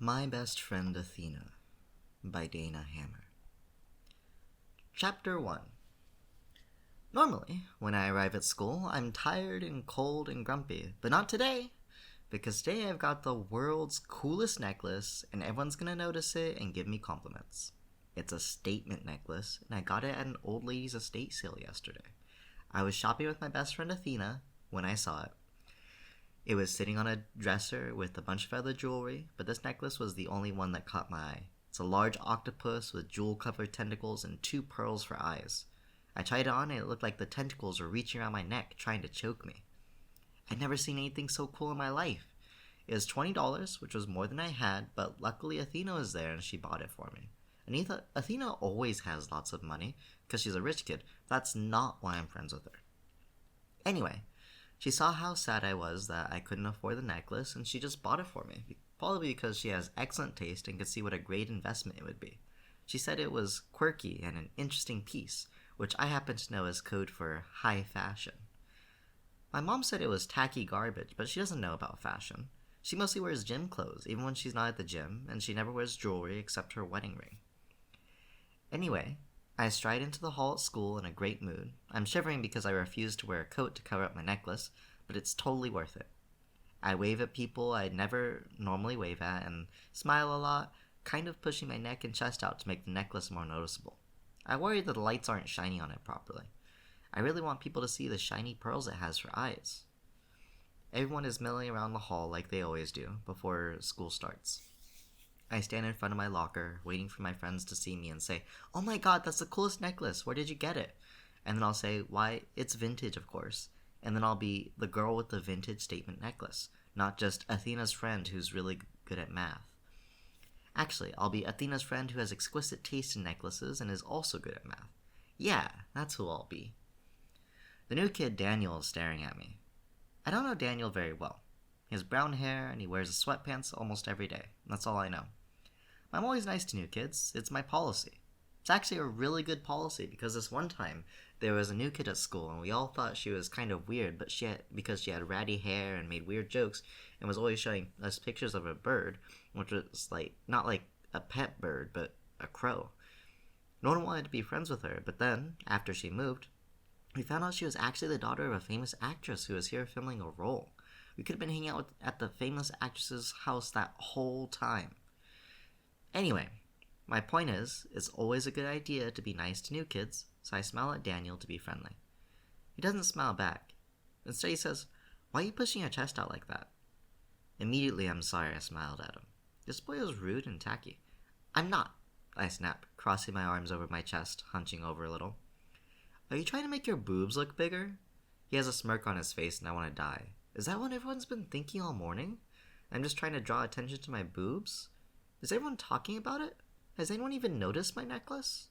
My Best Friend Athena by Dana Hammer. Chapter 1. Normally, when I arrive at school, I'm tired and cold and grumpy, but not today, because today I've got the world's coolest necklace, and everyone's gonna notice it and give me compliments. It's a statement necklace, and I got it at an old lady's estate sale yesterday. I was shopping with my best friend Athena when I saw it. It was sitting on a dresser with a bunch of other jewelry, but this necklace was the only one that caught my eye. It's a large octopus with jewel-covered tentacles and 2 pearls for eyes. I tried it on and it looked like the tentacles were reaching around my neck, trying to choke me. I'd never seen anything so cool in my life. It was $20, which was more than I had, but luckily Athena was there and she bought it for me. Athena always has lots of money, because she's a rich kid. That's not why I'm friends with her. Anyway, she saw how sad I was that I couldn't afford the necklace, and she just bought it for me, probably because she has excellent taste and could see what a great investment it would be. She said it was quirky and an interesting piece, which I happen to know is code for high fashion. My mom said it was tacky garbage, but she doesn't know about fashion. She mostly wears gym clothes, even when she's not at the gym, and she never wears jewelry except her wedding ring. Anyway, I stride into the hall at school in a great mood. I'm shivering because I refuse to wear a coat to cover up my necklace, but it's totally worth it. I wave at people I'd never normally wave at and smile a lot, kind of pushing my neck and chest out to make the necklace more noticeable. I worry that the lights aren't shining on it properly. I really want people to see the shiny pearls it has for eyes. Everyone is milling around the hall like they always do before school starts. I stand in front of my locker, waiting for my friends to see me and say, "Oh my god, that's the coolest necklace, where did you get it?" And then I'll say, "Why, it's vintage, of course." And then I'll be the girl with the vintage statement necklace, not just Athena's friend who's really good at math. Actually, I'll be Athena's friend who has exquisite taste in necklaces and is also good at math. Yeah, that's who I'll be. The new kid, Daniel, is staring at me. I don't know Daniel very well. He has brown hair and he wears sweatpants almost every day. That's all I know. I'm always nice to new kids. It's my policy. It's actually a really good policy because this one time there was a new kid at school and we all thought she was kind of weird, but because she had ratty hair and made weird jokes and was always showing us pictures of a bird, which was not like a pet bird, but a crow. No one wanted to be friends with her, but then, after she moved, we found out she was actually the daughter of a famous actress who was here filming a role. We could have been hanging out at the famous actress's house that whole time. Anyway, my point is, it's always a good idea to be nice to new kids, so I smile at Daniel to be friendly. He doesn't smile back. Instead he says, "Why are you pushing your chest out like that?" Immediately I'm sorry I smiled at him. This boy is rude and tacky. "I'm not," I snap, crossing my arms over my chest, hunching over a little. "Are you trying to make your boobs look bigger?" He has a smirk on his face and I want to die. Is that what everyone's been thinking all morning? I'm just trying to draw attention to my boobs? Is everyone talking about it? Has anyone even noticed my necklace?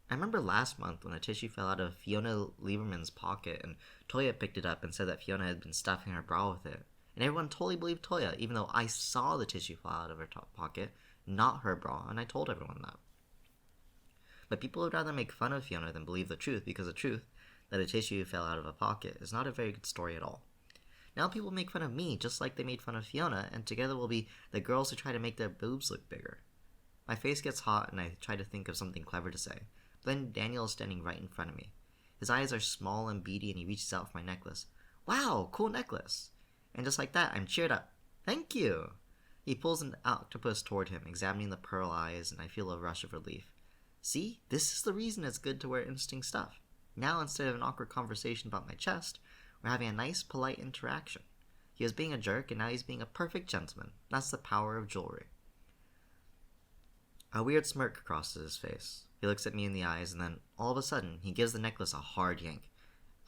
I remember last month when a tissue fell out of Fiona Lieberman's pocket and Toya picked it up and said that Fiona had been stuffing her bra with it. And everyone totally believed Toya, even though I saw the tissue fall out of her pocket, not her bra, and I told everyone that. But people would rather make fun of Fiona than believe the truth, because the truth, that a tissue fell out of a pocket, is not a very good story at all. Now people make fun of me just like they made fun of Fiona, and together we'll be the girls who try to make their boobs look bigger. My face gets hot and I try to think of something clever to say. But then Daniel is standing right in front of me. His eyes are small and beady and he reaches out for my necklace. "Wow, cool necklace." And just like that, I'm cheered up. "Thank you." He pulls an octopus toward him, examining the pearl eyes, and I feel a rush of relief. See, this is the reason it's good to wear interesting stuff. Now instead of an awkward conversation about my chest, we're having a nice, polite interaction. He was being a jerk, and now he's being a perfect gentleman. That's the power of jewelry. A weird smirk crosses his face. He looks at me in the eyes, and then, all of a sudden, he gives the necklace a hard yank.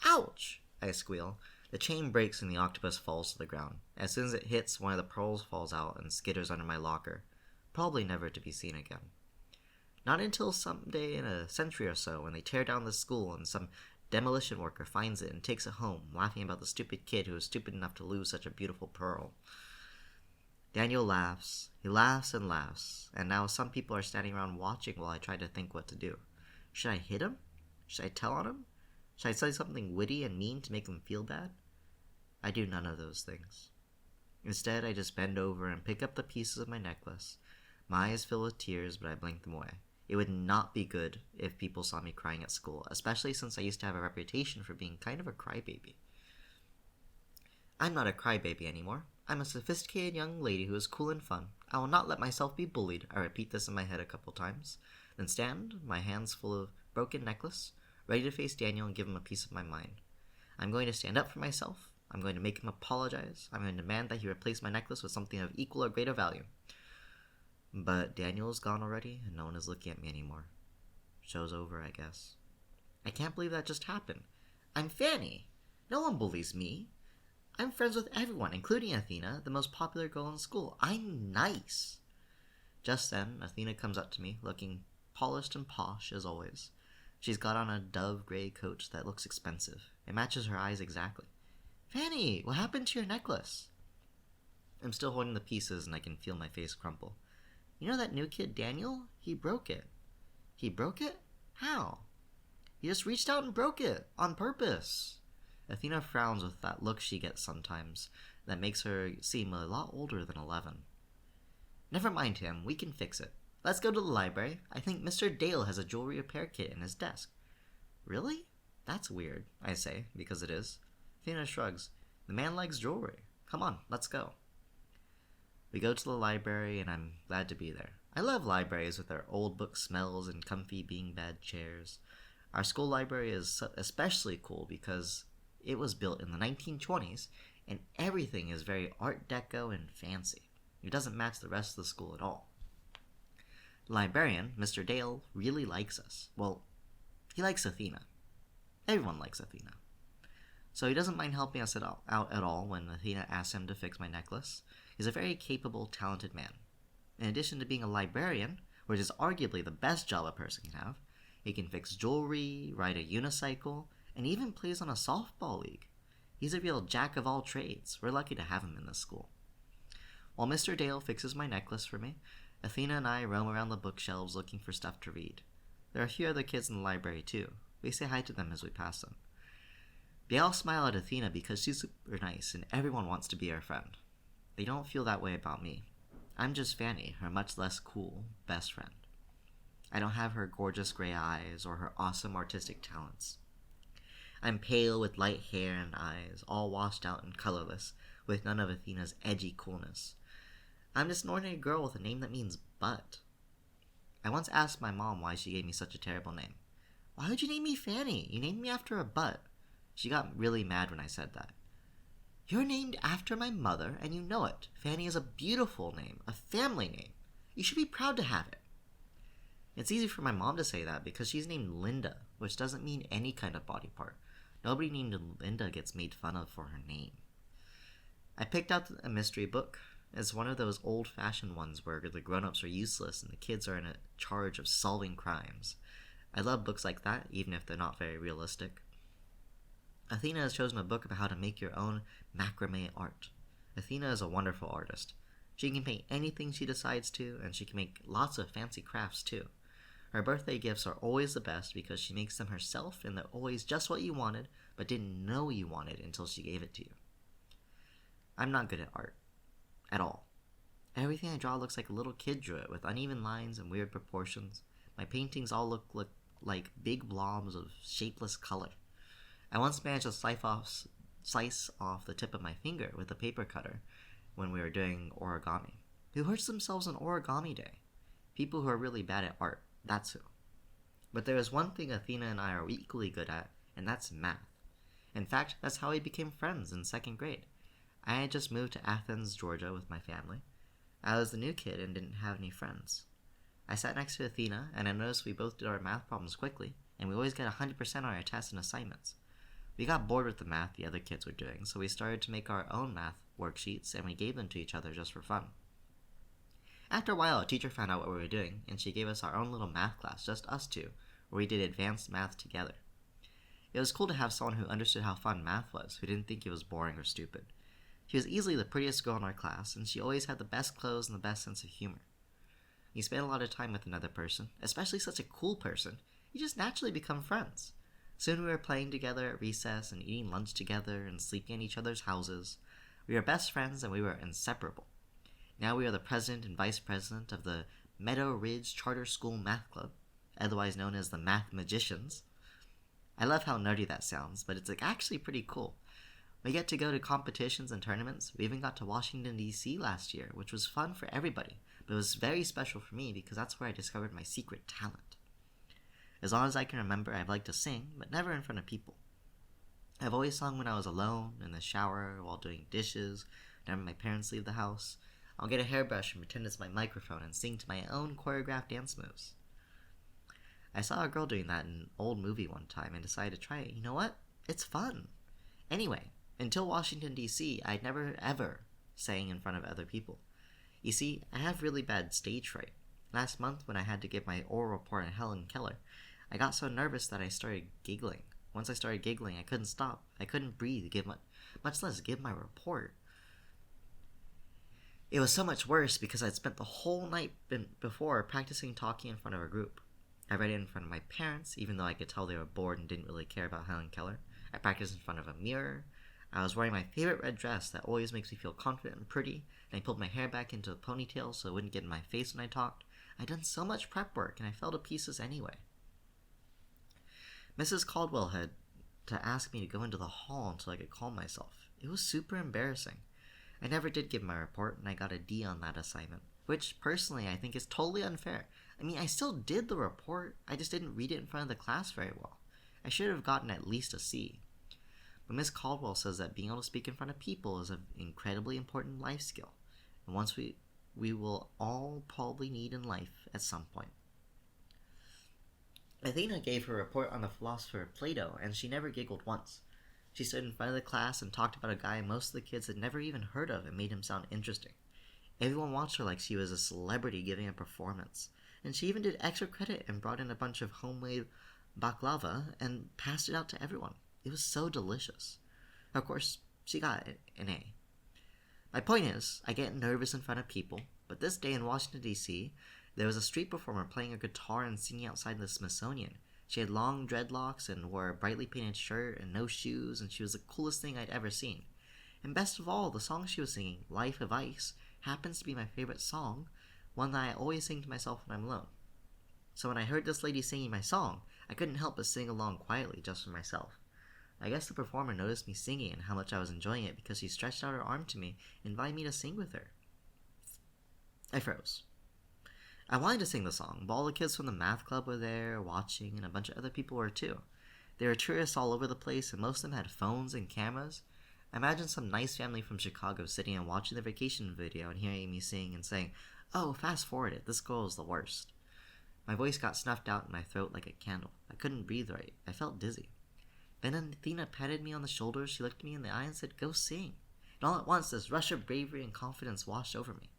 "Ouch!" I squeal. The chain breaks and the octopus falls to the ground. As soon as it hits, one of the pearls falls out and skitters under my locker, probably never to be seen again. Not until someday in a century or so, when they tear down the school and some demolition worker finds it and takes it home, laughing about the stupid kid who was stupid enough to lose such a beautiful pearl. Daniel laughs. He laughs and laughs, and now some people are standing around watching while I try to think what to do. Should I hit him? Should I tell on him? Should I say something witty and mean to make him feel bad? I do none of those things. Instead, I just bend over and pick up the pieces of my necklace. My eyes fill with tears, but I blink them away. It would not be good if people saw me crying at school, especially since I used to have a reputation for being kind of a crybaby. I'm not a crybaby anymore. I'm a sophisticated young lady who is cool and fun. I will not let myself be bullied. I repeat this in my head a couple times, then stand, my hands full of broken necklace, ready to face Daniel and give him a piece of my mind. I'm going to stand up for myself. I'm going to make him apologize. I'm going to demand that he replace my necklace with something of equal or greater value. But Daniel is gone already, and no one is looking at me anymore. Show's over, I guess. I can't believe that just happened. I'm Fanny. No one bullies me. I'm friends with everyone, including Athena, the most popular girl in school. I'm nice. Just then, Athena comes up to me, looking polished and posh as always. She's got on a dove gray coat that looks expensive. It matches her eyes exactly. Fanny, what happened to your necklace? I'm still holding the pieces and I can feel my face crumple. You know that new kid, Daniel? He broke it. He broke it? How? He just reached out and broke it, on purpose. Athena frowns with that look she gets sometimes that makes her seem a lot older than 11. Never mind him, we can fix it. Let's go to the library. I think Mr. Dale has a jewelry repair kit in his desk. Really? That's weird, I say, because it is. Athena shrugs. The man likes jewelry. Come on, let's go. We go to the library, and I'm glad to be there. I love libraries with their old book smells and comfy beanbag chairs. Our school library is especially cool because it was built in the 1920s, and everything is very Art Deco and fancy. It doesn't match the rest of the school at all. The librarian, Mr. Dale, really likes us. Well, he likes Athena. Everyone likes Athena. So he doesn't mind helping us out at all when Athena asks him to fix my necklace. He's a very capable, talented man. In addition to being a librarian, which is arguably the best job a person can have, he can fix jewelry, ride a unicycle, and even plays on a softball league. He's a real jack of all trades. We're lucky to have him in this school. While Mr. Dale fixes my necklace for me, Athena and I roam around the bookshelves looking for stuff to read. There are a few other kids in the library too. We say hi to them as we pass them. They all smile at Athena because she's super nice and everyone wants to be her friend. They don't feel that way about me. I'm just Fanny, her much less cool best friend. I don't have her gorgeous gray eyes or her awesome artistic talents. I'm pale with light hair and eyes, all washed out and colorless, with none of Athena's edgy coolness. I'm just an ordinary girl with a name that means butt. I once asked my mom why she gave me such a terrible name. Why would you name me Fanny? You named me after a butt. She got really mad when I said that. You're named after my mother, and you know it. Fanny is a beautiful name, a family name. You should be proud to have it. It's easy for my mom to say that because she's named Linda, which doesn't mean any kind of body part. Nobody named Linda gets made fun of for her name. I picked out a mystery book. It's one of those old-fashioned ones where the grown-ups are useless and the kids are in charge of solving crimes. I love books like that, even if they're not very realistic. Athena has chosen a book about how to make your own macrame art. Athena is a wonderful artist. She can paint anything she decides to, and she can make lots of fancy crafts too. Her birthday gifts are always the best because she makes them herself and they're always just what you wanted, but didn't know you wanted until she gave it to you. I'm not good at art. At all. Everything I draw looks like a little kid drew it, with uneven lines and weird proportions. My paintings all look like big blobs of shapeless color. I once managed to slice off the tip of my finger with a paper cutter when we were doing origami. Who hurts themselves on origami day? People who are really bad at art, that's who. But there is one thing Athena and I are equally good at, and that's math. In fact, that's how we became friends in 2nd grade. I had just moved to Athens, Georgia with my family. I was the new kid and didn't have any friends. I sat next to Athena, and I noticed we both did our math problems quickly, and we always get 100% on our tests and assignments. We got bored with the math the other kids were doing, so we started to make our own math worksheets, and we gave them to each other just for fun. After a while, a teacher found out what we were doing, and she gave us our own little math class, just us two, where we did advanced math together. It was cool to have someone who understood how fun math was, who didn't think it was boring or stupid. She was easily the prettiest girl in our class, and she always had the best clothes and the best sense of humor. You spend a lot of time with another person, especially such a cool person, you just naturally become friends. Soon we were playing together at recess and eating lunch together and sleeping in each other's houses. We were best friends and we were inseparable. Now we are the president and vice president of the Meadow Ridge Charter School Math Club, otherwise known as the Math Magicians. I love how nerdy that sounds, but it's actually pretty cool. We get to go to competitions and tournaments. We even got to Washington, D.C. last year, which was fun for everybody, but it was very special for me because that's where I discovered my secret talent. As long as I can remember, I've liked to sing, but never in front of people. I've always sung when I was alone, in the shower, while doing dishes, whenever my parents leave the house. I'll get a hairbrush and pretend it's my microphone and sing to my own choreographed dance moves. I saw a girl doing that in an old movie one time and decided to try it. You know what? It's fun. Anyway, until Washington, D.C., I'd never ever sang in front of other people. You see, I have really bad stage fright. Last month, when I had to give my oral report on Helen Keller, I got so nervous that I started giggling. Once I started giggling, I couldn't stop. I couldn't breathe, much less give my report. It was so much worse because I'd spent the whole night before practicing talking in front of a group. I read it in front of my parents, even though I could tell they were bored and didn't really care about Helen Keller. I practiced in front of a mirror. I was wearing my favorite red dress that always makes me feel confident and pretty, and I pulled my hair back into a ponytail so it wouldn't get in my face when I talked. I'd done so much prep work, and I fell to pieces anyway. Mrs. Caldwell had to ask me to go into the hall until I could calm myself. It was super embarrassing. I never did give my report, and I got a D on that assignment, which, personally, I think is totally unfair. I mean, I still did the report, I just didn't read it in front of the class very well. I should have gotten at least a C. But Miss Caldwell says that being able to speak in front of people is an incredibly important life skill, and once we will all probably need in life at some point. Athena gave her report on the philosopher Plato, and she never giggled once. She stood in front of the class and talked about a guy most of the kids had never even heard of and made him sound interesting. Everyone watched her like she was a celebrity giving a performance, and she even did extra credit and brought in a bunch of homemade baklava and passed it out to everyone. It was so delicious. Of course, she got an A. My point is, I get nervous in front of people, but this day in Washington, D.C., there was a street performer playing a guitar and singing outside the Smithsonian. She had long dreadlocks and wore a brightly painted shirt and no shoes, and she was the coolest thing I'd ever seen. And best of all, the song she was singing, Life of Ice, happens to be my favorite song, one that I always sing to myself when I'm alone. So when I heard this lady singing my song, I couldn't help but sing along quietly just for myself. I guess the performer noticed me singing and how much I was enjoying it because she stretched out her arm to me and invited me to sing with her. I froze. I wanted to sing the song, but all the kids from the math club were there watching, and a bunch of other people were too. There were tourists all over the place, and most of them had phones and cameras. I imagine some nice family from Chicago sitting and watching the vacation video and hearing me sing and saying, "Oh, fast forward it, this girl is the worst." My voice got snuffed out in my throat like a candle. I couldn't breathe right. I felt dizzy. Then Athena patted me on the shoulder, she looked me in the eye and said, "Go sing." And all at once, this rush of bravery and confidence washed over me.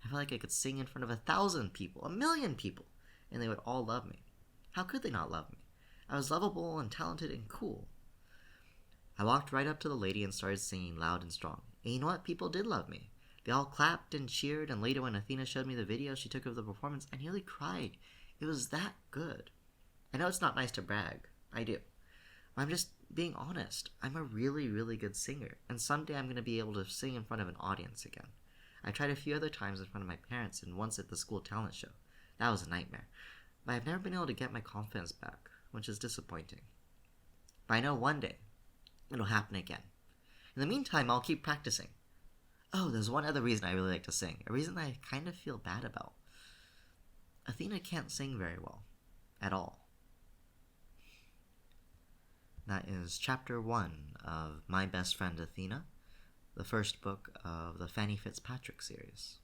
I felt like I could sing in front of 1,000 people, 1,000,000 people, and they would all love me. How could they not love me? I was lovable and talented and cool. I walked right up to the lady and started singing loud and strong. And you know what? People did love me. They all clapped and cheered, and later when Athena showed me the video she took of the performance, I nearly cried. It was that good. I know it's not nice to brag. I do. But I'm just being honest. I'm a really, really good singer, and someday I'm going to be able to sing in front of an audience again. I tried a few other times in front of my parents and once at the school talent show. That was a nightmare. But I've never been able to get my confidence back, which is disappointing. But I know one day it'll happen again. In the meantime, I'll keep practicing. Oh, there's one other reason I really like to sing, a reason that I kind of feel bad about. Athena can't sing very well, at all. That is chapter 1 of My Best Friend Athena, the first book of the Fanny Fitzpatrick series.